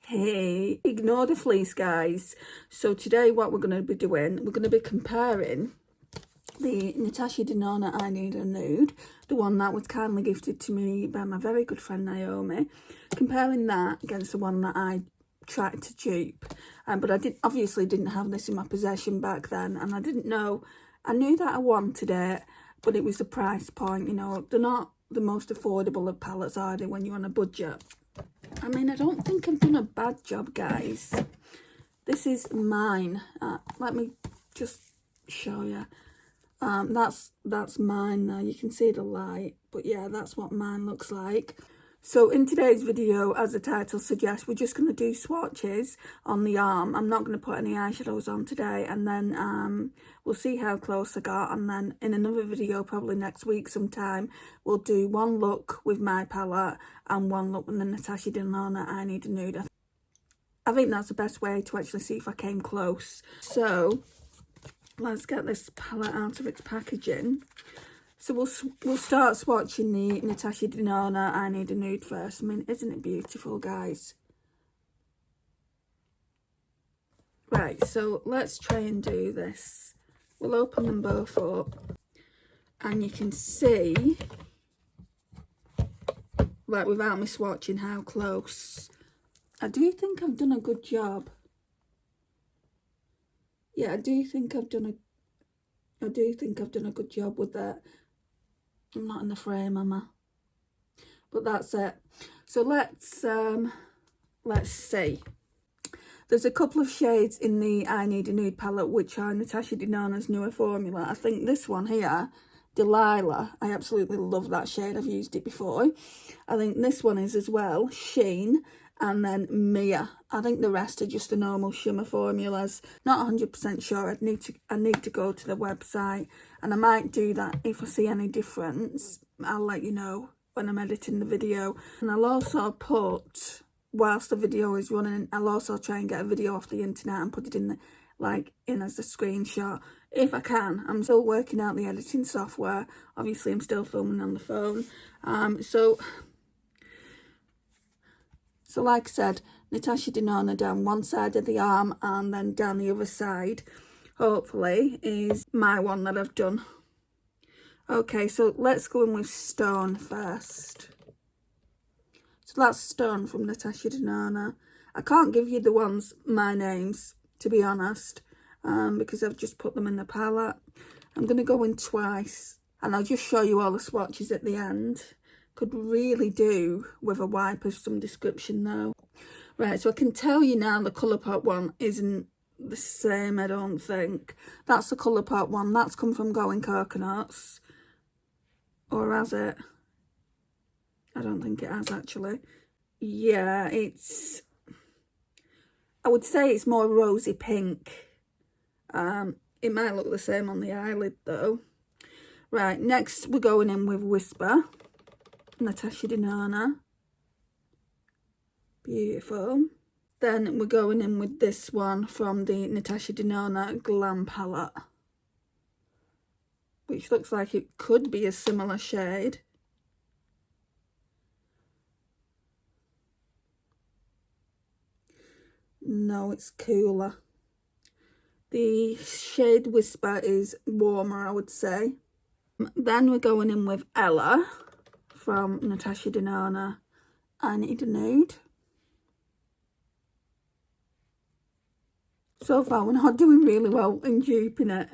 Hey, ignore the fleece, guys. So today what we're going to be doing, we're going to be comparing the Natasha Denona I Need a Nude, the one that was kindly gifted to me by my very good friend Naomi, comparing that against the one that I tried to dupe. But I obviously didn't have this in my possession back then, and I didn't know. I knew that I wanted it, but it was the price point. You know, they're not the most affordable of palettes, are they, when you're on a budget? I mean, I don't think I've done a bad job, guys. This is mine. Let me just show you. That's mine now. You can see the light, but yeah, that's what mine looks like. So in today's video, as the title suggests, we're just going to do swatches on the arm. I'm not going to put any eyeshadows on today, and then we'll see how close I got, and then in another video, probably next week sometime, we'll do one look with my palette and one look with the Natasha Denona I Need a Nude. I think that's the best way to actually see if I came close. So let's get this palette out of its packaging. So we'll start swatching the Natasha Denona I Need a Nude first. I mean, isn't it beautiful, guys? Right, so let's try and do this. We'll open them both up, and you can see, like, without me swatching, how close. I do think I've done a good job. Yeah, I do think I've done a good job with that. I'm not in the frame, am I? But that's it. So let's see. There's a couple of shades in the I Need a Nude palette which are Natasha Denona's newer formula. I think this one here, Delilah, I absolutely love that shade. I've used it before. I think this one is as well, Sheen, and then Mia. I think the rest are just the normal shimmer formulas. Not 100% sure. I need to go to the website, and I might do that. If I see any difference, I'll let you know when I'm editing the video. And I'll also put, whilst the video is running, I'll also try and get a video off the internet and put it in in as a screenshot if I can. I'm still working out the editing software. Obviously I'm still filming on the phone. So like I said, Natasha Denona down one side of the arm, and then down the other side, hopefully, is my one that I've done. Okay, so let's go in with Stone first. So that's Stone from Natasha Denona. I can't give you my names, to be honest, because I've just put them in the palette. I'm going to go in twice, and I'll just show you all the swatches at the end. Could really do with a wipe of some description though. Right, so I can tell you now the Colourpop one isn't the same, I don't think. That's the Colourpop one. That's come from Going Coconuts. Or has it? I don't think it has, actually. Yeah, I would say it's more rosy pink. It might look the same on the eyelid though. Right, next we're going in with Whisper, Natasha Denona. Beautiful. Then we're going in with this one from the Natasha Denona Glam palette, which looks like it could be a similar shade. No, it's cooler. The shade Whisper is warmer, I would say. Then we're going in with Ella from Natasha Denona I Need a Nude. So far we're not doing really well in duping it.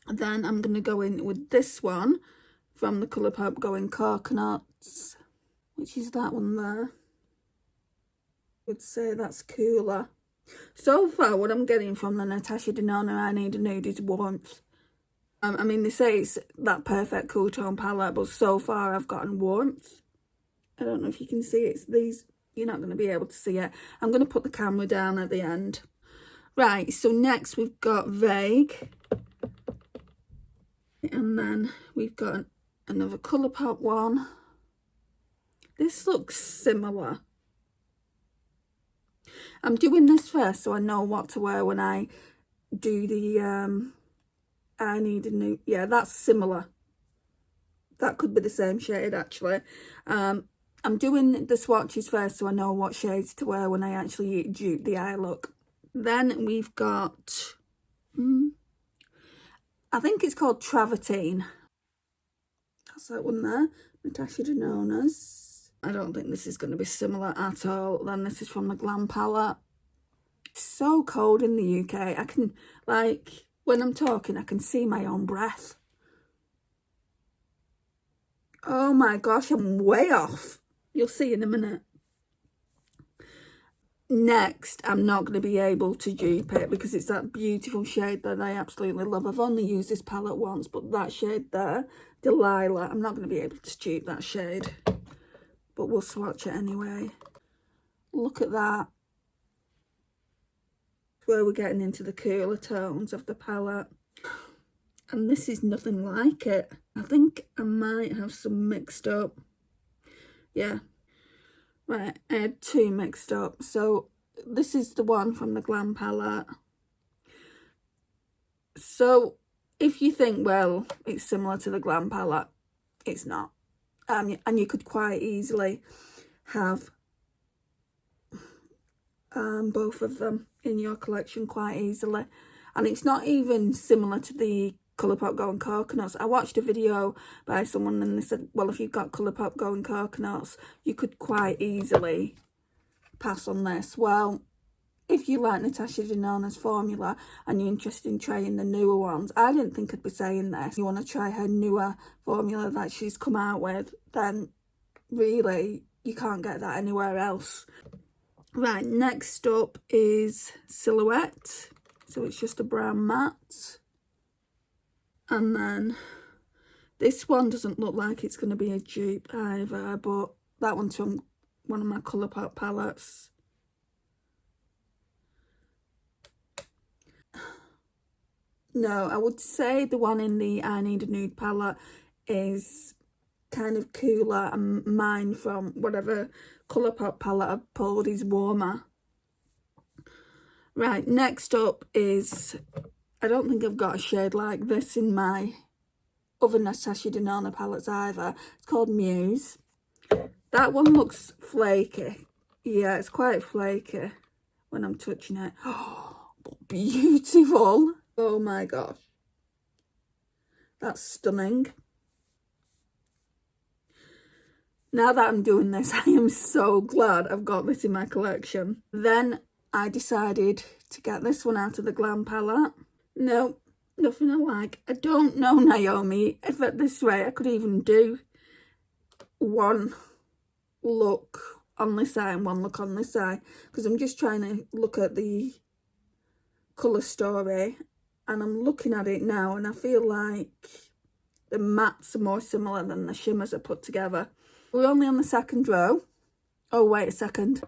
Then I'm going to go in with this one from the Colourpop Going Coconuts, which is that one there. I would say that's cooler. So far what I'm getting from the Natasha Denona I Need a Nude is warmth. I mean, they say it's that perfect cool tone palette, but so far I've gotten warmth. I don't know if you can see it. It's these, you're not going to be able to see it. I'm going to put the camera down at the end. Right, so next we've got Vague. And then we've got another Colourpop one. This looks similar. I'm doing this first so I know what to wear when I do the I Need a Nude. Yeah, that's similar. That could be the same shade, actually. I'm doing the swatches first so I know what shades to wear when I actually dupe the eye look. Then we've got, I think it's called Travertine. That's that one there, Natasha Denona's. I don't think this is going to be similar at all. Then this is from the Glam palette. It's so cold in the UK. I can, like, when I'm talking, I can see my own breath. Oh my gosh, I'm way off. You'll see in a minute. Next, I'm not going to be able to dupe it because it's that beautiful shade that I absolutely love. I've only used this palette once, but that shade there, Delilah, I'm not going to be able to dupe that shade. But we'll swatch it anyway. Look at that. Where we're getting into the cooler tones of the palette. And this is nothing like it. I think I might have some mixed up. Yeah. Right, I had two mixed up. So this is the one from the Glam palette. So if you think, well, it's similar to the Glam palette, it's not. And you could quite easily have both of them in your collection quite easily. And it's not even similar to the Colourpop Going Coconuts. I watched a video by someone and they said, well, if you've got Colourpop Going Coconuts, you could quite easily pass on this. Well, if you like Natasha Denona's formula and you're interested in trying the newer ones, I didn't think I'd be saying this. You want to try her newer formula that she's come out with, then really you can't get that anywhere else. Right, next up is Silhouette. So it's just a brown matte. And then this one doesn't look like it's going to be a dupe either, but that one's from one of my Colourpop palettes. No, I would say the one in the I Need a Nude palette is kind of cooler, and mine from whatever Colourpop palette I've pulled is warmer. Right, next up is, I don't think I've got a shade like this in my other Natasha Denona palettes either. It's called Muse. That one looks flaky. Yeah, it's quite flaky when I'm touching it. Oh, but beautiful. Oh my gosh. That's stunning. Now that I'm doing this, I am so glad I've got this in my collection. Then I decided to get this one out of the Glam palette. No, nothing I like. I don't know, Naomi, if at this rate I could even do one look on this eye and one look on this eye, because I'm just trying to look at the colour story and I'm looking at it now and I feel like the mattes are more similar than the shimmers are put together. We're only on the second row. Oh, wait a second.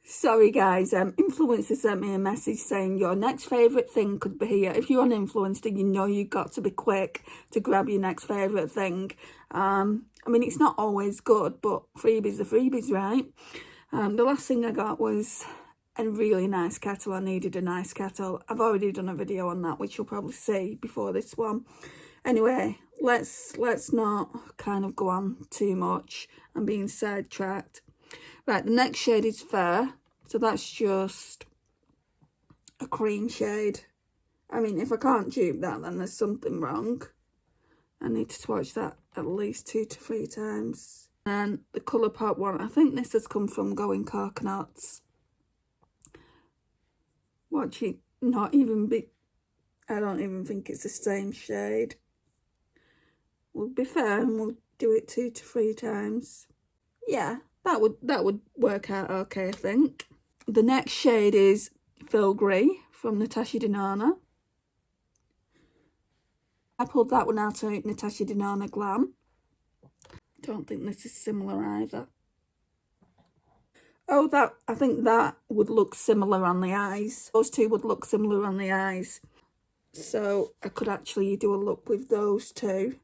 Sorry guys, influencer sent me a message saying your next favourite thing could be here. If you're an influencer, you know you've got to be quick to grab your next favourite thing. I mean, it's not always good, but freebies are freebies, right? The last thing I got was a really nice kettle. I needed a nice kettle. I've already done a video on that, which you'll probably see before this one. Anyway, let's not kind of go on too much. I'm being sidetracked. Right, the next shade is Fair. So that's just a cream shade. I mean, if I can't dupe that, then there's something wrong. I need to swatch that at least 2 to 3 times. And the Colourpop one, I think this has come from Going Coconuts. Watch it not even be, I don't even think it's the same shade. We'll be fair and we'll do it 2 to 3 times. Yeah, that would work out okay, I think. The next shade is Filigree from Natasha Denona. I pulled that one out of Natasha Denona Glam. Don't think this is similar either. Oh, I think that would look similar on the eyes. Those two would look similar on the eyes. So I could actually do a look with those two.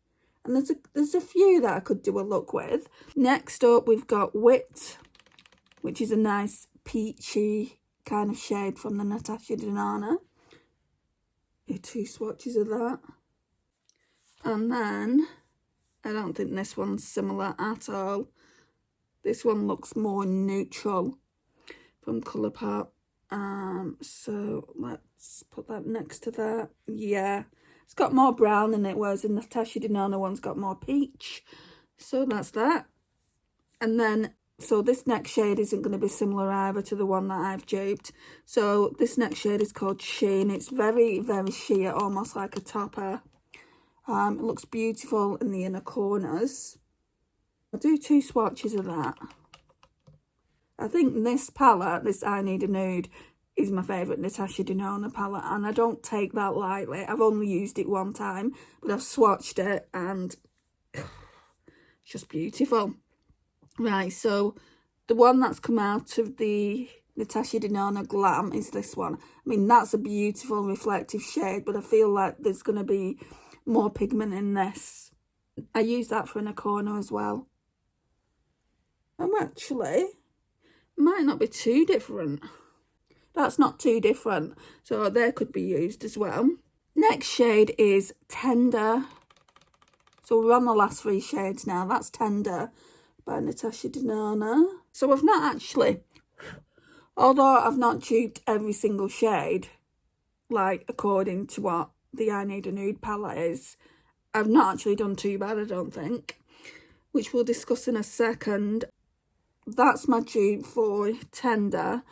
And there's a few that I could do a look with. Next up, we've got Wit, which is a nice peachy kind of shade from the Natasha Denona. 2 swatches of that. And then, I don't think this one's similar at all. This one looks more neutral from Colourpop. So let's put that next to that. Yeah, it's got more brown in it, whereas the Natasha Denona one's got more peach. So that's that. And then, so this next shade isn't going to be similar either to the one that I've duped. So this next shade is called Sheen. It's very, very sheer, almost like a topper. It looks beautiful in the inner corners. I'll do 2 swatches of that. I think this palette, this I Need a Nude, is my favourite Natasha Denona palette, and I don't take that lightly. I've only used it one time, but I've swatched it and it's just beautiful. Right, so the one that's come out of the Natasha Denona Glam is this one. I mean, that's a beautiful reflective shade, but I feel like there's going to be more pigment in this. I use that for inner corner as well. Actually, might not be too different. That's not too different, so they could be used as well. Next shade is Tender. So we're on the last 3 shades now. That's Tender by Natasha Denona. So I've not actually, although I've not duped every single shade, like according to what the I Need a Nude palette is, I've not actually done too bad, I don't think, which we'll discuss in a second. That's my dupe for Tender.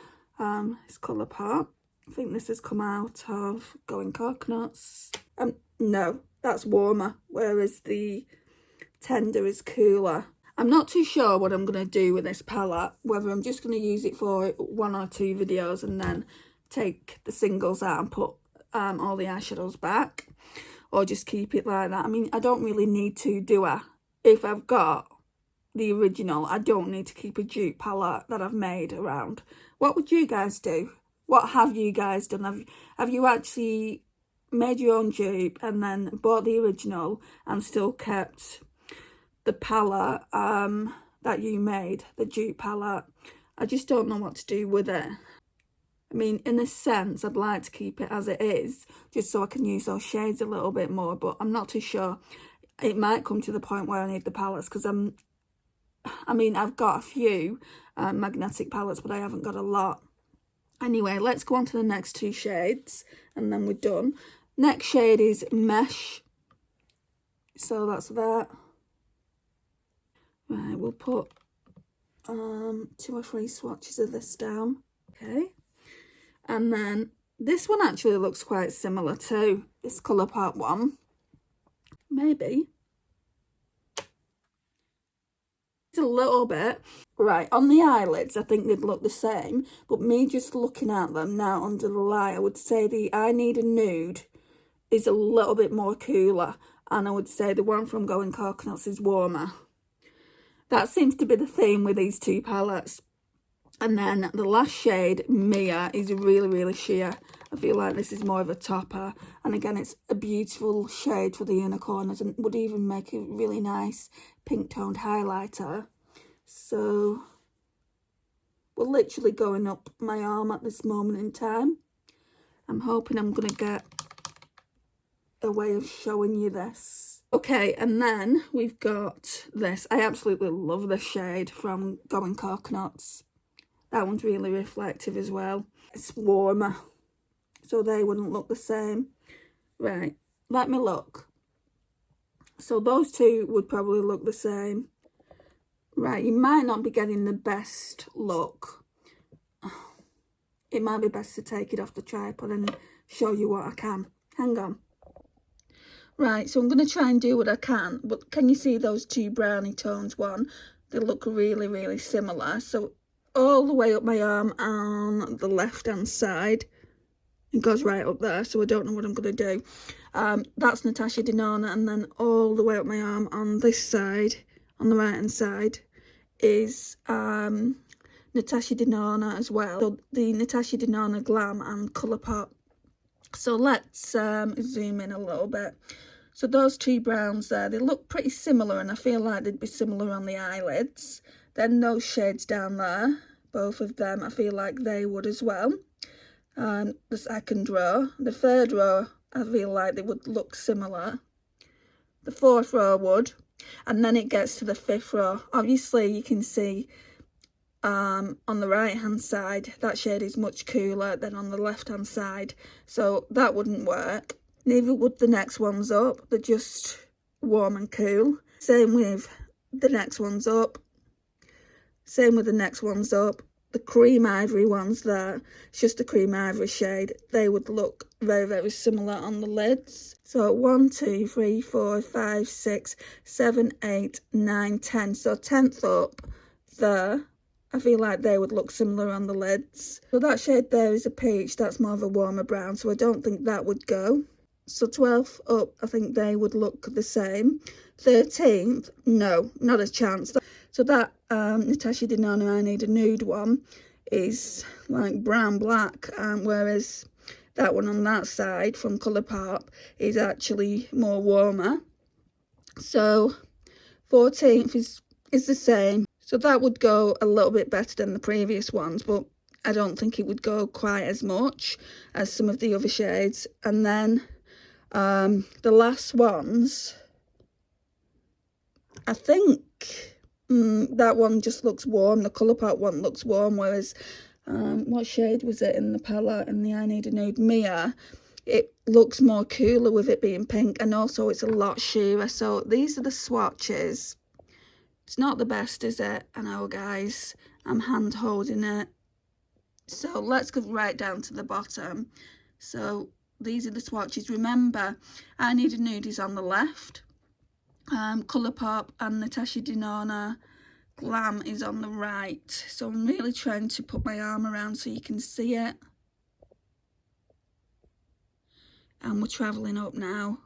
It's Colourpop. I think this has come out of Going Coconuts. No, that's Warmer, whereas the Tender is Cooler. I'm not too sure what I'm going to do with this palette, whether I'm just going to use it for 1 or 2 videos and then take the singles out and put all the eyeshadows back, or just keep it like that. I mean, I don't really need to, do I? If I've got the original, I don't need to keep a dupe palette that I've made around. What would you guys do? What have you guys done? Have you actually made your own dupe and then bought the original and still kept the palette that you made, the dupe palette? I just don't know what to do with it. I mean, in a sense, I'd like to keep it as it is, just so I can use those shades a little bit more, but I'm not too sure. It might come to the point where I need the palettes, because I've got a few magnetic palettes, but I haven't got a lot. Anyway, let's go on to the next 2 shades, and then we're done. Next shade is Mesh. So that's that. Right, we'll put 2 or 3 swatches of this down. Okay. And then this one actually looks quite similar to this Colourpop one. Maybe. It's a little bit. Right, on the eyelids, I think they'd look the same. But me just looking at them now under the light, I would say the I Need a Nude is a little bit more cooler. And I would say the one from Going Coconuts is warmer. That seems to be the theme with these 2 palettes. And then the last shade, Mia, is really, really sheer. I feel like this is more of a topper. And again, it's a beautiful shade for the inner corners and would even make a really nice pink toned highlighter. So we're literally going up my arm at this moment in time. I'm hoping I'm going to get a way of showing you this. Okay, and then we've got this. I absolutely love this shade from Going Coconuts. That one's really reflective as well. It's warmer, so they wouldn't look the same. Right, let me look. So those 2 would probably look the same. Right, you might not be getting the best look. It might be best to take it off the tripod and show you what I can. Hang on. Right, so I'm going to try and do what I can. But can you see those 2 brownie tones? One, they look really, really similar. So all the way up my arm on the left hand side, it goes right up there, so I don't know what I'm going to do. That's Natasha Denona, and then all the way up my arm on this side, on the right hand side, is Natasha Denona as well. So the Natasha Denona Glam and Colourpop. So let's zoom in a little bit. So those 2 browns there, they look pretty similar, and I feel like they'd be similar on the eyelids. Then those shades down there, both of them, I feel like they would as well. The second row. The third row, I feel like they would look similar. The 4th row would. and then it gets to the 5th row. Obviously you can see on the right hand side that shade is much cooler than on the left hand side, so that wouldn't work. Neither would the next ones up, they're just warm and cool. Same with the next ones up, same with the next ones up. The cream ivory ones there, it's just a cream ivory shade, they would look very, very similar on the lids. So 1, 2, 3, 4, 5, 6, 7, 8, 9, 10. So 10th up there, I feel like they would look similar on the lids. So that shade there is a peach, that's more of a warmer brown, so I don't think that would go. So 12th up, I think they would look the same. 13th, no, not a chance. So that Natasha Denona I Need a Nude one is like brown black, whereas that one on that side from Colourpop is actually more warmer. So 14th is the same. So that would go a little bit better than the previous ones, but I don't think it would go quite as much as some of the other shades. And then the last ones, I think that one just looks warm. The Colourpop one looks warm, whereas what shade was it in the palette in the I Need a Nude? Mia. It looks more cooler with it being pink, and also it's a lot sheerer. So these are the swatches. It's not the best, is it? I know, guys. I'm hand holding it. So let's go right down to the bottom. So these are the swatches. Remember, I Need a Nude is on the left. Colourpop and Natasha Denona Glam is on the right. So I'm really trying to put my arm around so you can see it. And we're travelling up now.